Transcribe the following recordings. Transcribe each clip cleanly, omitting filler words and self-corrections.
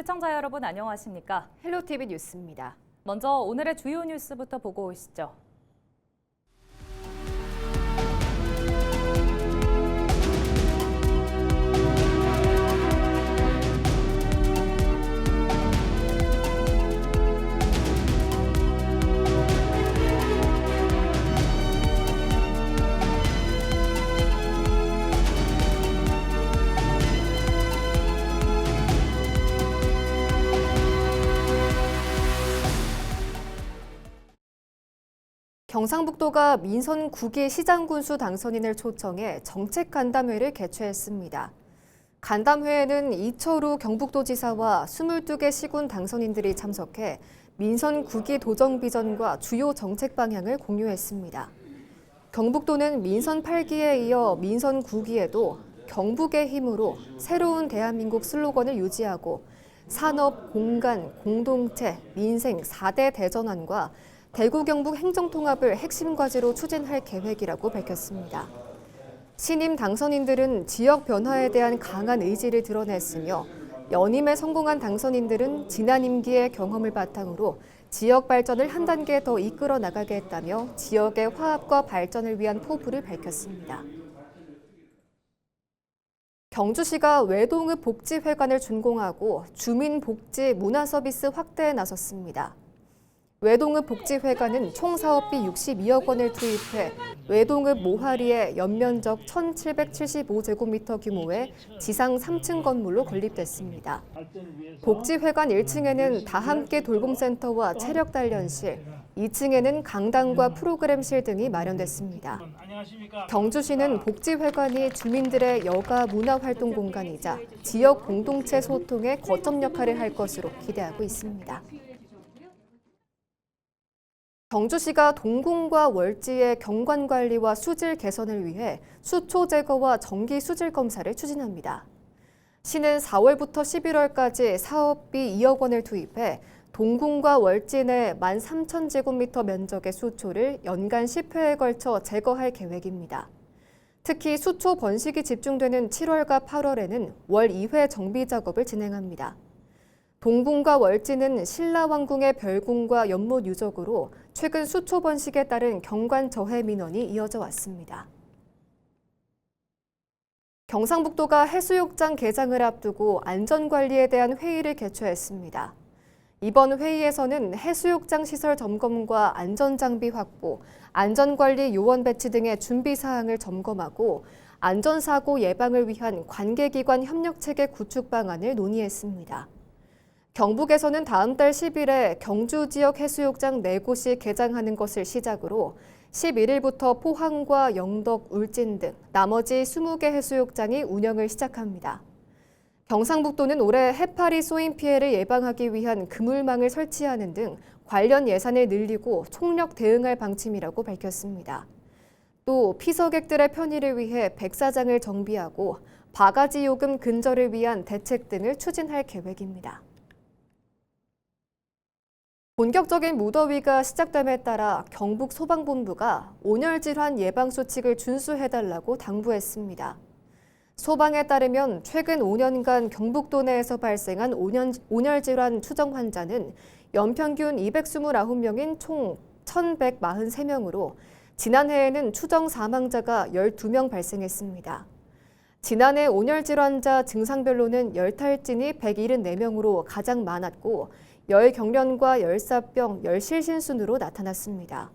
시청자 여러분 안녕하십니까? 헬로티비 뉴스입니다. 먼저 오늘의 주요 뉴스부터 보고 오시죠. 경상북도가 민선 9기 시장군수 당선인을 초청해 정책 간담회를 개최했습니다. 간담회에는 이철우 경북도지사와 22개 시군 당선인들이 참석해 민선 9기 도정 비전과 주요 정책 방향을 공유했습니다. 경북도는 민선 8기에 이어 민선 9기에도 경북의 힘으로 새로운 대한민국 슬로건을 유지하고 산업, 공간, 공동체, 민생 4대 대전환과 대구 경북 행정통합을 핵심 과제로 추진할 계획이라고 밝혔습니다. 신임 당선인들은 지역 변화에 대한 강한 의지를 드러냈으며 연임에 성공한 당선인들은 지난 임기의 경험을 바탕으로 지역 발전을 한 단계 더 이끌어 나가게 했다며 지역의 화합과 발전을 위한 포부를 밝혔습니다. 경주시가 외동읍 복지회관을 준공하고 주민복지 문화서비스 확대에 나섰습니다. 외동읍 복지회관은 총 사업비 62억 원을 투입해 외동읍 모하리의 연면적 1,775제곱미터 규모의 지상 3층 건물로 건립됐습니다. 복지회관 1층에는 다함께 돌봄센터와 체력단련실, 2층에는 강당과 프로그램실 등이 마련됐습니다. 경주시는 복지회관이 주민들의 여가 문화활동 공간이자 지역 공동체 소통의 거점 역할을 할 것으로 기대하고 있습니다. 경주시가 동궁과 월지의 경관 관리와 수질 개선을 위해 수초 제거와 정기 수질 검사를 추진합니다. 시는 4월부터 11월까지 사업비 2억 원을 투입해 동궁과 월지 내 13,000제곱미터 면적의 수초를 연간 10회에 걸쳐 제거할 계획입니다. 특히 수초 번식이 집중되는 7월과 8월에는 월 2회 정비 작업을 진행합니다. 동궁과 월지는 신라왕궁의 별궁과 연못 유적으로 최근 수초 번식에 따른 경관 저해 민원이 이어져 왔습니다. 경상북도가 해수욕장 개장을 앞두고 안전관리에 대한 회의를 개최했습니다. 이번 회의에서는 해수욕장 시설 점검과 안전장비 확보, 안전관리 요원 배치 등의 준비 사항을 점검하고 안전사고 예방을 위한 관계기관 협력체계 구축 방안을 논의했습니다. 경북에서는 다음 달 10일에 경주 지역 해수욕장 4곳이 개장하는 것을 시작으로 11일부터 포항과 영덕, 울진 등 나머지 20개 해수욕장이 운영을 시작합니다. 경상북도는 올해 해파리 쏘임 피해를 예방하기 위한 그물망을 설치하는 등 관련 예산을 늘리고 총력 대응할 방침이라고 밝혔습니다. 또 피서객들의 편의를 위해 백사장을 정비하고 바가지 요금 근절을 위한 대책 등을 추진할 계획입니다. 본격적인 무더위가 시작됨에 따라 경북 소방본부가 온열 질환 예방 수칙을 준수해달라고 당부했습니다. 소방에 따르면 최근 5년간 경북도 내에서 발생한 온열 질환 추정 환자는 연평균 229명인 총 1,143명으로 지난해에는 추정 사망자가 12명 발생했습니다. 지난해 온열 질환자 증상별로는 열탈진이 174명으로 가장 많았고 열경련과 열사병, 열실신 순으로 나타났습니다.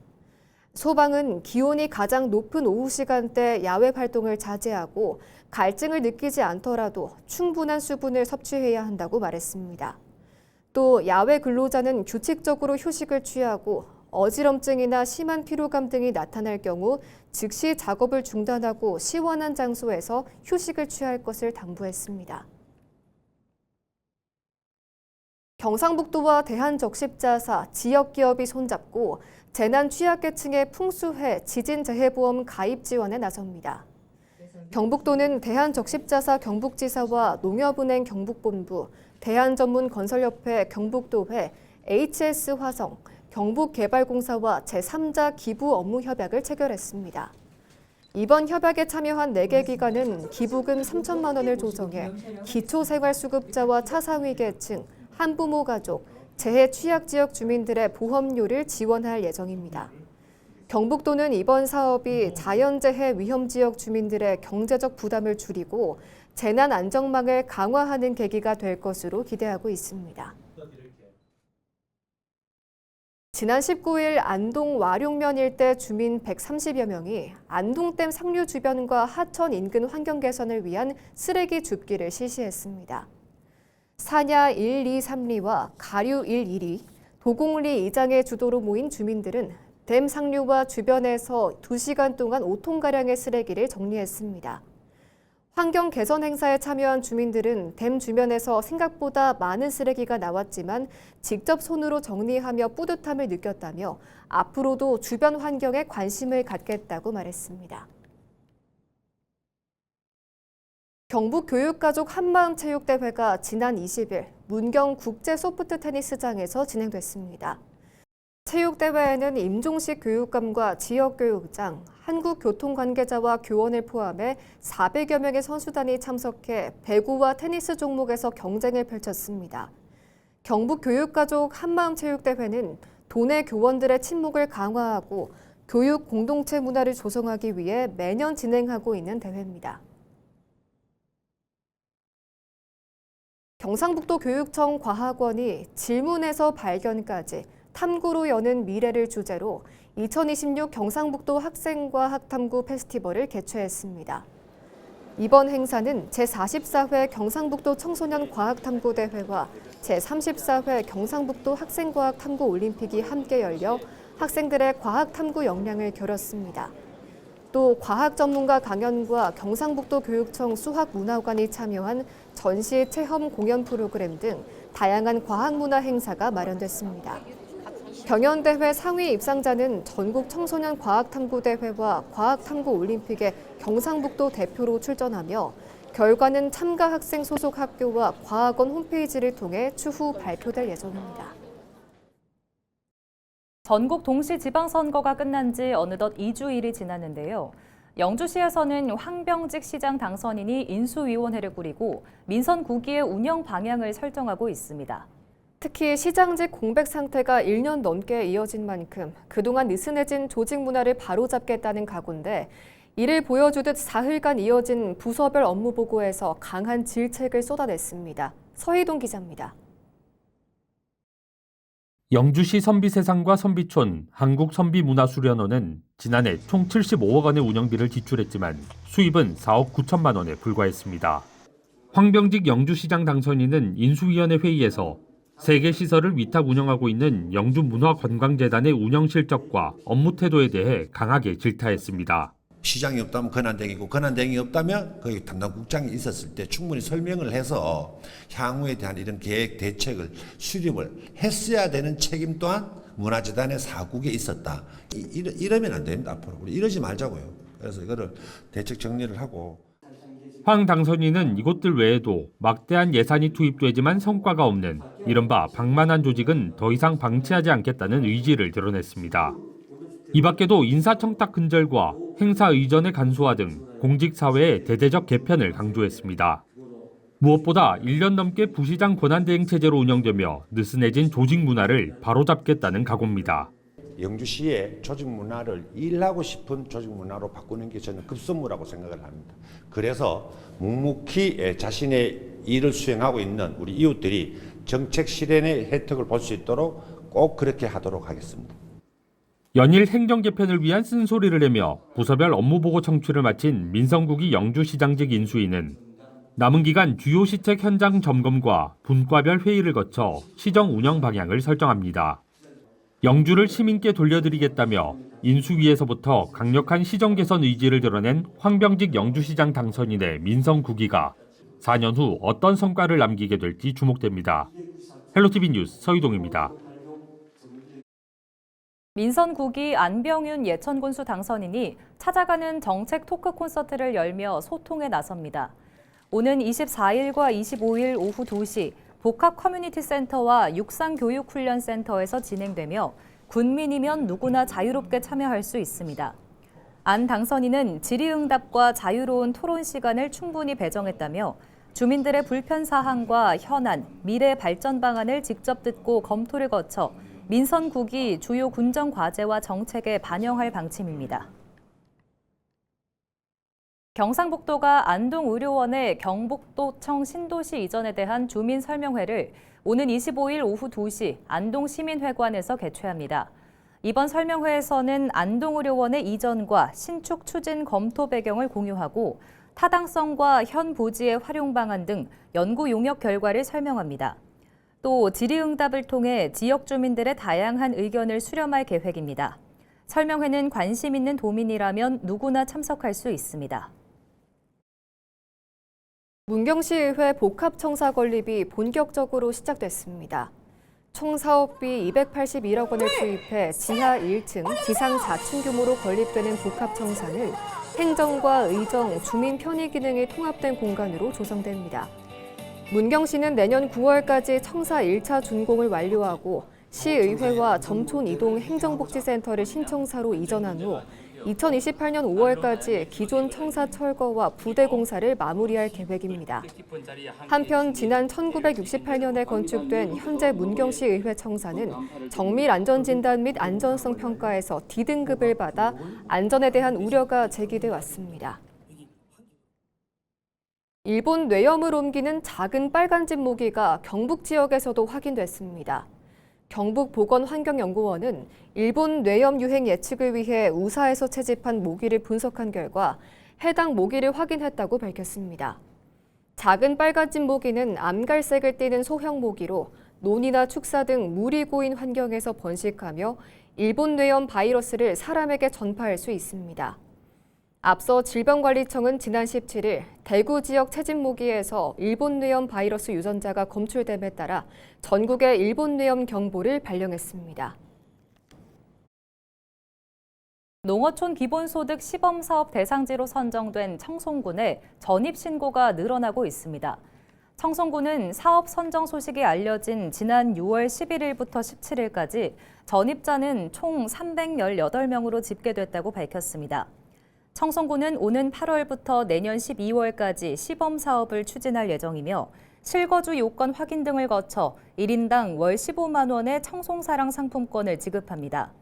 소방은 기온이 가장 높은 오후 시간대 야외 활동을 자제하고 갈증을 느끼지 않더라도 충분한 수분을 섭취해야 한다고 말했습니다. 또 야외 근로자는 규칙적으로 휴식을 취하고 어지럼증이나 심한 피로감 등이 나타날 경우 즉시 작업을 중단하고 시원한 장소에서 휴식을 취할 것을 당부했습니다. 경상북도와 대한적십자사, 지역기업이 손잡고 재난 취약계층의 풍수해 지진재해보험 가입 지원에 나섭니다. 경북도는 대한적십자사 경북지사와 농협은행 경북본부, 대한전문건설협회 경북도회, HS화성, 경북개발공사와 제3자 기부 업무 협약을 체결했습니다. 이번 협약에 참여한 4개 기관은 기부금 3천만 원을 조정해 기초생활수급자와 차상위 계층, 한부모 가족, 재해 취약 지역 주민들의 보험료를 지원할 예정입니다. 경북도는 이번 사업이 자연재해 위험 지역 주민들의 경제적 부담을 줄이고 재난 안정망을 강화하는 계기가 될 것으로 기대하고 있습니다. 지난 19일 안동 와룡면 일대 주민 130여 명이 안동댐 상류 주변과 하천 인근 환경 개선을 위한 쓰레기 줍기를 실시했습니다. 사냐 1, 2, 3리와 가류 1, 2리, 도곡리 2장의 주도로 모인 주민들은 댐 상류와 주변에서 2시간 동안 5톤가량의 쓰레기를 정리했습니다. 환경 개선 행사에 참여한 주민들은 댐 주변에서 생각보다 많은 쓰레기가 나왔지만 직접 손으로 정리하며 뿌듯함을 느꼈다며 앞으로도 주변 환경에 관심을 갖겠다고 말했습니다. 경북교육가족 한마음체육대회가 지난 20일 문경 국제소프트테니스장에서 진행됐습니다. 체육대회에는 임종식 교육감과 지역교육장, 한국교통관계자와 교원을 포함해 400여 명의 선수단이 참석해 배구와 테니스 종목에서 경쟁을 펼쳤습니다. 경북교육가족 한마음체육대회는 도내 교원들의 친목을 강화하고 교육 공동체 문화를 조성하기 위해 매년 진행하고 있는 대회입니다. 경상북도 교육청 과학원이 질문에서 발견까지 탐구로 여는 미래를 주제로 2026 경상북도 학생과학탐구 페스티벌을 개최했습니다. 이번 행사는 제44회 경상북도 청소년 과학탐구대회와 제34회 경상북도 학생과학탐구 올림픽이 함께 열려 학생들의 과학탐구 역량을 겨뤘습니다. 또 과학 전문가 강연과 경상북도 교육청 수학문화관이 참여한 전시 체험 공연 프로그램 등 다양한 과학문화 행사가 마련됐습니다. 경연대회 상위 입상자는 전국 청소년 과학탐구대회와 과학탐구올림픽에 경상북도 대표로 출전하며 결과는 참가 학생 소속 학교와 과학원 홈페이지를 통해 추후 발표될 예정입니다. 전국 동시 지방선거가 끝난 지 어느덧 2주일이 지났는데요. 영주시에서는 황병직 시장 당선인이 인수위원회를 꾸리고 민선 9기의 운영 방향을 설정하고 있습니다. 특히 시장직 공백 상태가 1년 넘게 이어진 만큼 그동안 느슨해진 조직 문화를 바로잡겠다는 각오인데 이를 보여주듯 사흘간 이어진 부서별 업무 보고에서 강한 질책을 쏟아냈습니다. 서희동 기자입니다. 영주시 선비세상과 선비촌, 한국선비문화수련원은 지난해 총 75억 원의 운영비를 지출했지만 수입은 4억 9천만 원에 불과했습니다. 황병직 영주시장 당선인은 인수위원회 회의에서 3개 시설을 위탁 운영하고 있는 영주문화관광재단의 운영 실적과 업무 태도에 대해 강하게 질타했습니다. 시장이 없다면 권한대행이고 권한대행이 없다면 거기 담당 국장이 있었을 때 충분히 설명을 해서 향후에 대한 이런 계획 대책을 수립을 했어야 되는 책임 또한 문화재단의 사국에 있었다. 이러면 안 됩니다. 앞으로 우리 이러지 말자고요. 그래서 이거를 대책 정리를 하고. 황 당선인은 이곳들 외에도 막대한 예산이 투입되지만 성과가 없는 이른바 방만한 조직은 더 이상 방치하지 않겠다는 의지를 드러냈습니다. 이 밖에도 인사청탁 근절과 행사 의전의 간소화 등 공직사회의 대대적 개편을 강조했습니다. 무엇보다 1년 넘게 부시장 권한대행 체제로 운영되며 느슨해진 조직 문화를 바로잡겠다는 각오입니다. 영주시의 조직 문화를 일하고 싶은 조직 문화로 바꾸는 게 저는 급선무라고 생각을 합니다. 그래서 묵묵히 자신의 일을 수행하고 있는 우리 이웃들이 정책 실현의 혜택을 볼 수 있도록 꼭 그렇게 하도록 하겠습니다. 연일 행정 개편을 위한 쓴소리를 내며 부서별 업무보고 청취를 마친 민선국이 영주시장직 인수위는 남은 기간 주요 시책 현장 점검과 분과별 회의를 거쳐 시정 운영 방향을 설정합니다. 영주를 시민께 돌려드리겠다며 인수위에서부터 강력한 시정 개선 의지를 드러낸 황병직 영주시장 당선인의 민선 9기가 4년 후 어떤 성과를 남기게 될지 주목됩니다. 헬로티비 뉴스 서희동입니다. 민선 9기 안병윤 예천군수 당선인이 찾아가는 정책 토크 콘서트를 열며 소통에 나섭니다. 오는 24일과 25일 오후 2시 복합 커뮤니티 센터와 육상교육훈련센터에서 진행되며 군민이면 누구나 자유롭게 참여할 수 있습니다. 안 당선인은 질의응답과 자유로운 토론 시간을 충분히 배정했다며 주민들의 불편 사항과 현안, 미래 발전 방안을 직접 듣고 검토를 거쳐 민선국이 주요 군정 과제와 정책에 반영할 방침입니다. 경상북도가 안동의료원의 경북도청 신도시 이전에 대한 주민 설명회를 오는 25일 오후 2시 안동시민회관에서 개최합니다. 이번 설명회에서는 안동의료원의 이전과 신축 추진 검토 배경을 공유하고 타당성과 현 부지의 활용 방안 등 연구 용역 결과를 설명합니다. 또 질의응답을 통해 지역 주민들의 다양한 의견을 수렴할 계획입니다. 설명회는 관심 있는 도민이라면 누구나 참석할 수 있습니다. 문경시의회 복합청사 건립이 본격적으로 시작됐습니다. 총 사업비 281억 원을 투입해 지하 1층, 지상 4층 규모로 건립되는 복합청사는 행정과 의정, 주민 편의 기능이 통합된 공간으로 조성됩니다. 문경시는 내년 9월까지 청사 1차 준공을 완료하고 시의회와 점촌 이동 행정복지센터를 신청사로 이전한 후 2028년 5월까지 기존 청사 철거와 부대 공사를 마무리할 계획입니다. 한편 지난 1968년에 건축된 현재 문경시 의회 청사는 정밀 안전진단 및 안전성 평가에서 D등급을 받아 안전에 대한 우려가 제기돼 왔습니다. 일본 뇌염을 옮기는 작은 빨간집 모기가 경북 지역에서도 확인됐습니다. 경북보건환경연구원은 일본 뇌염 유행 예측을 위해 우사에서 채집한 모기를 분석한 결과 해당 모기를 확인했다고 밝혔습니다. 작은 빨간집 모기는 암갈색을 띠는 소형 모기로 논이나 축사 등 물이 고인 환경에서 번식하며 일본 뇌염 바이러스를 사람에게 전파할 수 있습니다. 앞서 질병관리청은 지난 17일 대구 지역 채집 모기에서 일본 뇌염 바이러스 유전자가 검출됨에 따라 전국에 일본 뇌염 경보를 발령했습니다. 농어촌 기본소득 시범사업 대상지로 선정된 청송군에 전입신고가 늘어나고 있습니다. 청송군은 사업 선정 소식이 알려진 지난 6월 11일부터 17일까지 전입자는 총 318명으로 집계됐다고 밝혔습니다. 청송군은 오는 8월부터 내년 12월까지 시범 사업을 추진할 예정이며 실거주 요건 확인 등을 거쳐 1인당 월 15만 원의 청송사랑 상품권을 지급합니다.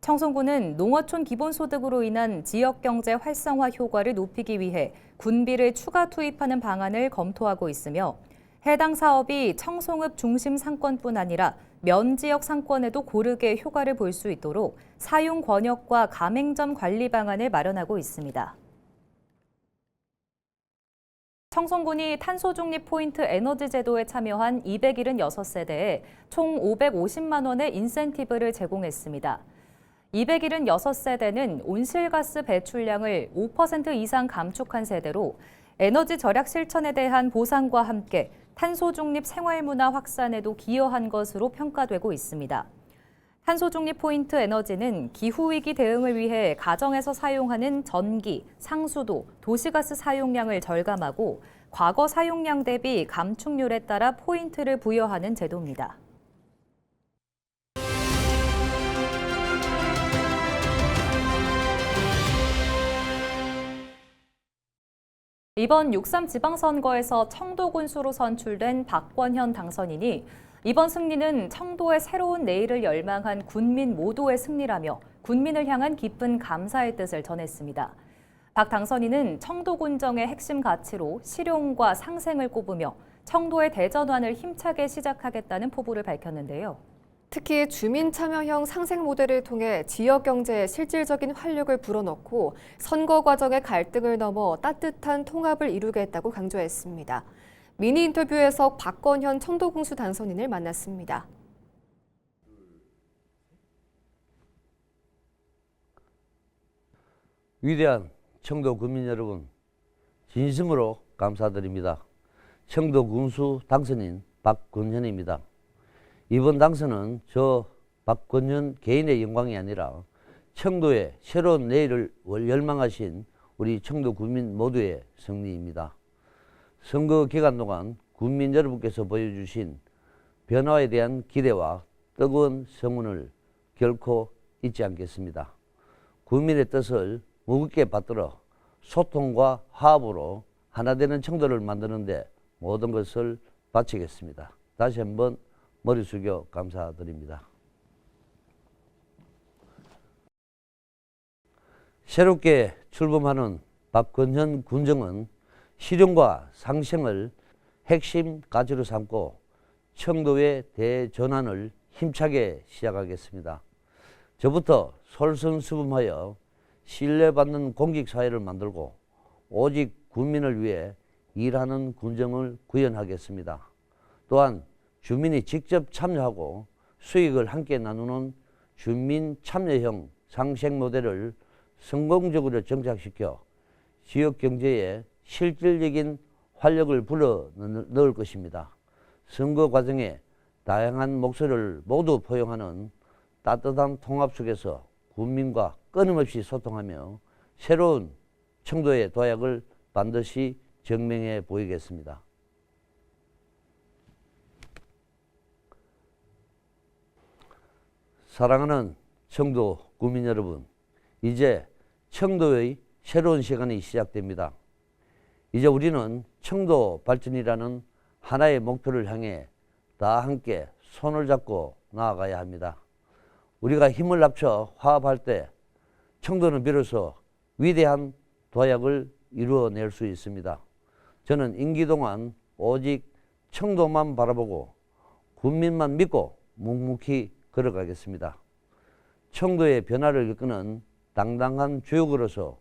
청송군은 농어촌 기본소득으로 인한 지역경제 활성화 효과를 높이기 위해 군비를 추가 투입하는 방안을 검토하고 있으며 해당 사업이 청송읍 중심 상권뿐 아니라 면 지역 상권에도 고르게 효과를 볼 수 있도록 사용 권역과 가맹점 관리 방안을 마련하고 있습니다. 청송군이 탄소 중립 포인트 에너지 제도에 참여한 276세대에 총 550만 원의 인센티브를 제공했습니다. 276세대는 온실가스 배출량을 5% 이상 감축한 세대로 에너지 절약 실천에 대한 보상과 함께 탄소 중립 생활 문화 확산에도 기여한 것으로 평가되고 있습니다. 탄소 중립 포인트 에너지는 기후위기 대응을 위해 가정에서 사용하는 전기, 상수도, 도시가스 사용량을 절감하고 과거 사용량 대비 감축률에 따라 포인트를 부여하는 제도입니다. 이번 6.3 지방선거에서 청도 군수로 선출된 박권현 당선인이 이번 승리는 청도의 새로운 내일을 열망한 군민 모두의 승리라며 군민을 향한 깊은 감사의 뜻을 전했습니다. 박 당선인은 청도 군정의 핵심 가치로 실용과 상생을 꼽으며 청도의 대전환을 힘차게 시작하겠다는 포부를 밝혔는데요. 특히 주민 참여형 상생 모델을 통해 지역 경제에 실질적인 활력을 불어넣고 선거 과정의 갈등을 넘어 따뜻한 통합을 이루겠다고 강조했습니다. 미니 인터뷰에서 박권현 청도군수 당선인을 만났습니다. 위대한 청도 군민 여러분, 진심으로 감사드립니다. 청도군수 당선인 박권현입니다. 이번 당선은 저 박권현 개인의 영광이 아니라 청도의 새로운 내일을 열망하신 우리 청도 군민 모두의 승리입니다. 선거 기간 동안 군민 여러분께서 보여주신 변화에 대한 기대와 뜨거운 성원을 결코 잊지 않겠습니다. 군민의 뜻을 무겁게 받들어 소통과 화합으로 하나 되는 청도를 만드는 데 모든 것을 바치겠습니다. 다시 한번 머리 숙여 감사드립니다. 새롭게 출범하는 박근현 군정은 실용과 상생을 핵심 가치로 삼고 청도의 대전환을 힘차게 시작하겠습니다. 저부터 솔선수범하여 신뢰받는 공직사회를 만들고 오직 국민을 위해 일하는 군정을 구현하겠습니다. 또한 주민이 직접 참여하고 수익을 함께 나누는 주민 참여형 상생 모델을 성공적으로 정착시켜 지역 경제에 실질적인 활력을 불어넣을 것입니다. 선거 과정에 다양한 목소리를 모두 포용하는 따뜻한 통합 속에서 국민과 끊임없이 소통하며 새로운 청도의 도약을 반드시 증명해 보이겠습니다. 사랑하는 청도 국민 여러분, 이제 청도의 새로운 시간이 시작됩니다. 이제 우리는 청도 발전이라는 하나의 목표를 향해 다 함께 손을 잡고 나아가야 합니다. 우리가 힘을 합쳐 화합할 때 청도는 비로소 위대한 도약을 이루어낼 수 있습니다. 저는 임기 동안 오직 청도만 바라보고 국민만 믿고 묵묵히 걸어가겠습니다. 청도의 변화를 이끄는 당당한 주역으로서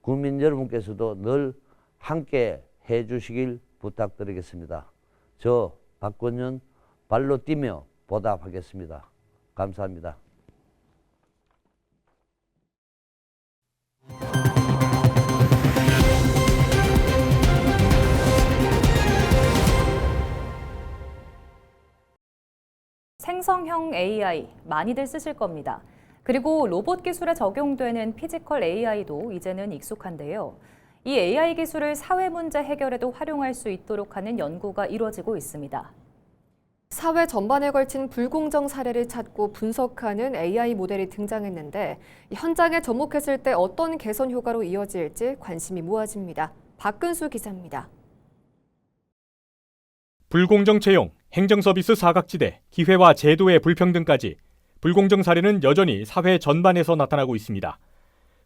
국민 여러분께서도 늘 함께 해주시길 부탁드리겠습니다. 저 박근현 발로 뛰며 보답하겠습니다. 감사합니다. 생성형 AI 많이들 쓰실 겁니다. 그리고 로봇 기술에 적용되는 피지컬 AI도 이제는 익숙한데요. 이 AI 기술을 사회 문제 해결에도 활용할 수 있도록 하는 연구가 이루어지고 있습니다. 사회 전반에 걸친 불공정 사례를 찾고 분석하는 AI 모델이 등장했는데 현장에 접목했을 때 어떤 개선 효과로 이어질지 관심이 모아집니다. 박근수 기자입니다. 불공정 채용, 행정서비스 사각지대, 기회와 제도의 불평등까지 불공정 사례는 여전히 사회 전반에서 나타나고 있습니다.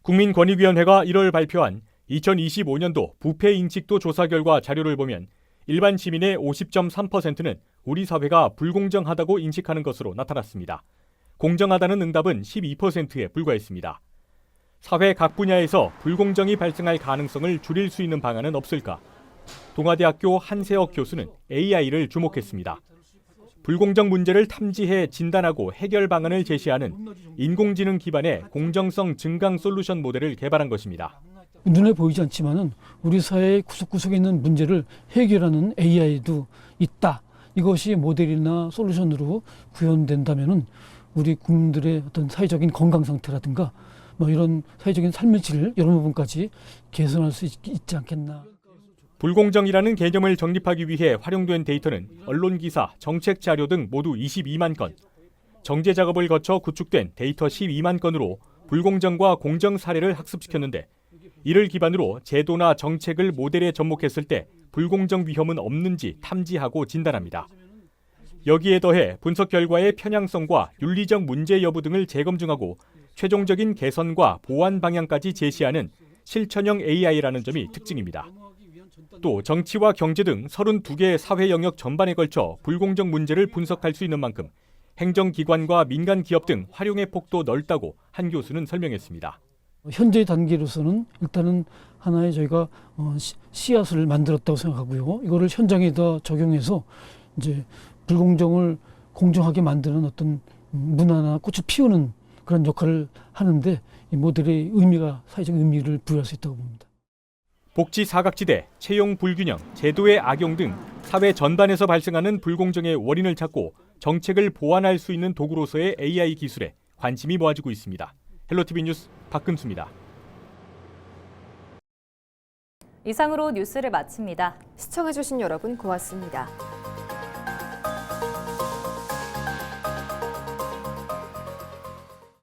국민권익위원회가 1월 발표한 2025년도 부패 인식도 조사 결과 자료를 보면 일반 시민의 50.3%는 우리 사회가 불공정하다고 인식하는 것으로 나타났습니다. 공정하다는 응답은 12%에 불과했습니다. 사회 각 분야에서 불공정이 발생할 가능성을 줄일 수 있는 방안은 없을까? 동아대학교 한세혁 교수는 AI를 주목했습니다. 불공정 문제를 탐지해 진단하고 해결 방안을 제시하는 인공지능 기반의 공정성 증강 솔루션 모델을 개발한 것입니다. 눈에 보이지 않지만은 우리 사회의 구석구석에 있는 문제를 해결하는 AI도 있다. 이것이 모델이나 솔루션으로 구현된다면은 우리 국민들의 어떤 사회적인 건강 상태라든가 뭐 이런 사회적인 삶의 질 이런 부분까지 개선할 수 있지 않겠나. 불공정이라는 개념을 정립하기 위해 활용된 데이터는 언론 기사, 정책 자료 등 모두 22만 건, 정제 작업을 거쳐 구축된 데이터 12만 건으로 불공정과 공정 사례를 학습시켰는데 이를 기반으로 제도나 정책을 모델에 접목했을 때 불공정 위험은 없는지 탐지하고 진단합니다. 여기에 더해 분석 결과의 편향성과 윤리적 문제 여부 등을 재검증하고 최종적인 개선과 보완 방향까지 제시하는 실천형 AI라는 점이 특징입니다. 또 정치와 경제 등 32개의 사회 영역 전반에 걸쳐 불공정 문제를 분석할 수 있는 만큼 행정기관과 민간 기업 등 활용의 폭도 넓다고 한 교수는 설명했습니다. 현재 단계로서는 일단은 하나의 저희가 씨앗을 만들었다고 생각하고요. 이거를 현장에다 적용해서 이제 불공정을 공정하게 만드는 어떤 문화나 꽃을 피우는 그런 역할을 하는데 이 모델의 의미가 사회적 의미를 부여할 수 있다고 봅니다. 복지 사각지대, 채용 불균형, 제도의 악용 등 사회 전반에서 발생하는 불공정의 원인을 찾고 정책을 보완할 수 있는 도구로서의 AI 기술에 관심이 모아지고 있습니다. 헬로티비 뉴스 박근수입니다. 이상으로 뉴스를 마칩니다. 시청해주신 여러분 고맙습니다.